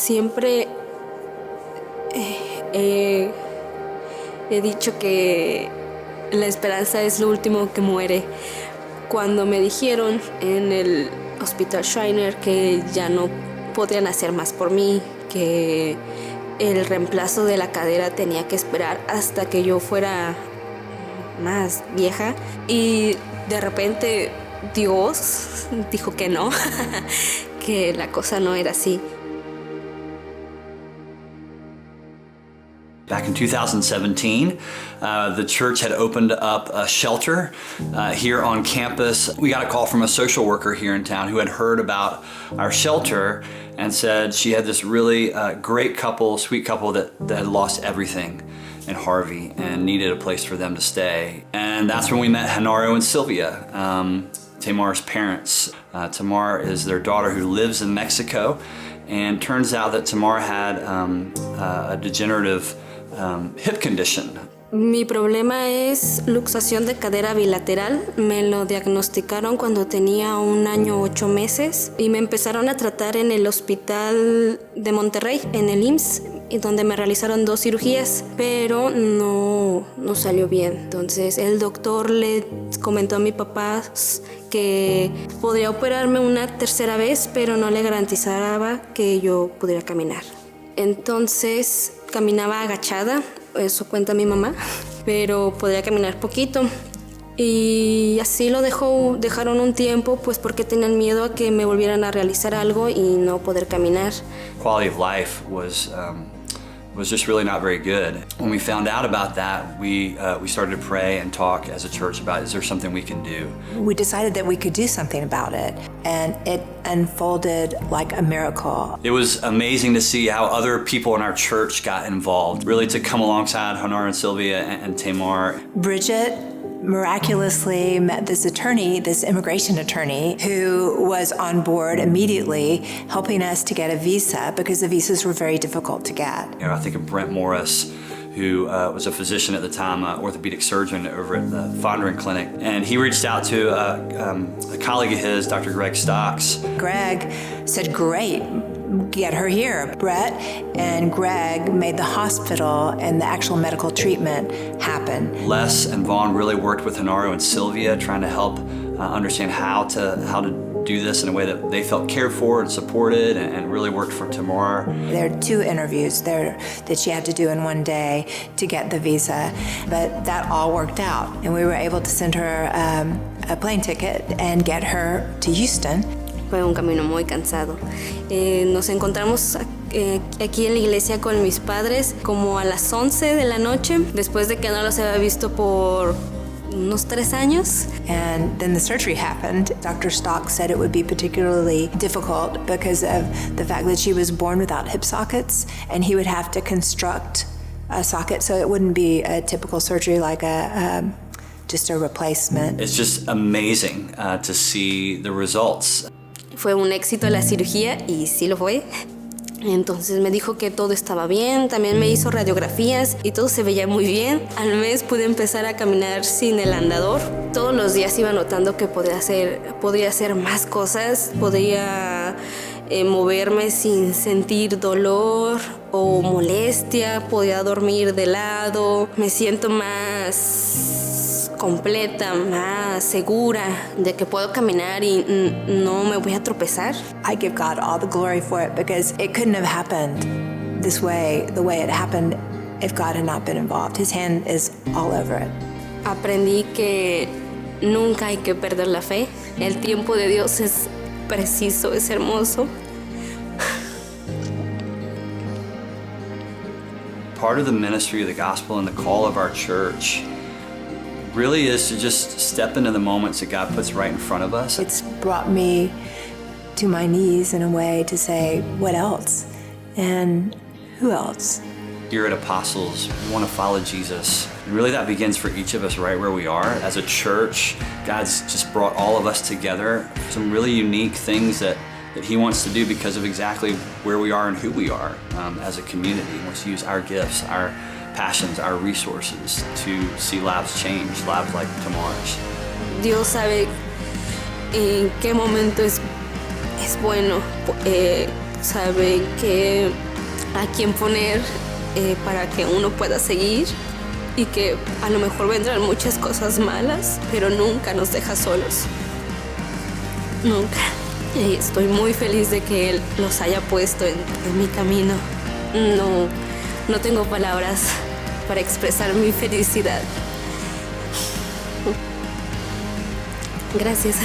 Siempre he dicho que la esperanza es lo último que muere. Cuando me dijeron en el Hospital Schreiner que ya no podrían hacer más por mí, que el reemplazo de la cadera tenía que esperar hasta que yo fuera más vieja, y de repente Dios dijo que no, que la cosa no era así. Back in 2017, the church had opened up a shelter here on campus. We got a call from a social worker here in town who had heard about our shelter and said she had this really great couple, sweet couple that had lost everything in Harvey and needed a place for them to stay. And that's when we met Genaro and Sylvia, Tamar's parents. Thamar is their daughter who lives in Mexico, and turns out that Thamar had a degenerative hip condition. Mi problema es luxación de cadera bilateral. Me lo diagnosticaron cuando tenía 1 año 8 meses y me empezaron a tratar en el hospital de Monterrey, en el IMSS, y donde me realizaron 2 cirugías, pero no salió bien. Entonces el doctor le comentó a mi papá que podría operarme una 3ª vez, pero no le garantizaba que yo pudiera caminar. Entonces caminaba agachada, eso cuenta mi mamá, pero podía caminar poquito. Y así lo dejaron un tiempo, pues porque tenían miedo a que me volvieran a realizar algo y no poder caminar. Quality of life was just really not very good. When we found out about that, we started to pray and talk as a church about, is there something we can do? We decided that we could do something about it, and it unfolded like a miracle. It was amazing to see how other people in our church got involved, really to come alongside Genaro and Sylvia and Thamar. Bridget miraculously met this attorney, this immigration attorney, who was on board immediately helping us to get a visa because the visas were very difficult to get. You know, I think of Brent Morris, who was a physician at the time, an orthopedic surgeon over at the Fondren Clinic, and he reached out to a colleague of his, Dr. Greg Stocks. Greg said, great, get her here. Brett and Greg made the hospital and the actual medical treatment happen. Les and Vaughn really worked with Genaro and Sylvia, trying to help understand how to do this in a way that they felt cared for and supported, and really worked for Thamar. There are 2 interviews there that she had to do in one day to get the visa, but that all worked out, and we were able to send her a plane ticket and get her to Houston. Fue un camino muy cansado. Nos encontramos aquí en la iglesia con mis padres como a las 11 de la noche, después de que no los había visto por unos 3 años. And then the surgery happened. Dr. Stock said it would be particularly difficult because of the fact that she was born without hip sockets, and he would have to construct a socket, so it wouldn't be a typical surgery like just a replacement. It's just amazing to see the results. Fue un éxito la cirugía, y sí lo fue. Entonces me dijo que todo estaba bien, también me hizo radiografías y todo se veía muy bien. Al mes pude empezar a caminar sin el andador. Todos los días iba notando que podía hacer más cosas, podía moverme sin sentir dolor o molestia, podía dormir de lado. Me siento más completa, más segura de que puedo caminar y no me voy a tropezar. I give God all the glory for it because it couldn't have happened this way, the way it happened, if God had not been involved. His hand is all over it. Aprendí que nunca hay que perder la fe. El tiempo de Dios es preciso, es hermoso. Part of the ministry of the gospel and the call of our church really is to just step into the moments that God puts right in front of us. It's brought me to my knees in a way to say, what else? And who else? Here at Apostles, we want to follow Jesus. And really that begins for each of us right where we are. As a church, God's just brought all of us together. Some really unique things that He wants to do because of exactly where we are and who we are as a community. He wants to use our gifts, our passions, our resources to see lives change, lives like Thamar's. Dios sabe en qué momento es bueno sabe que a quién poner para que uno pueda seguir y que a lo mejor vendrán muchas cosas malas, pero nunca nos deja solos. Nunca. Y estoy muy feliz de que Él los haya puesto en mi camino. No tengo palabras para expresar mi felicidad. Gracias.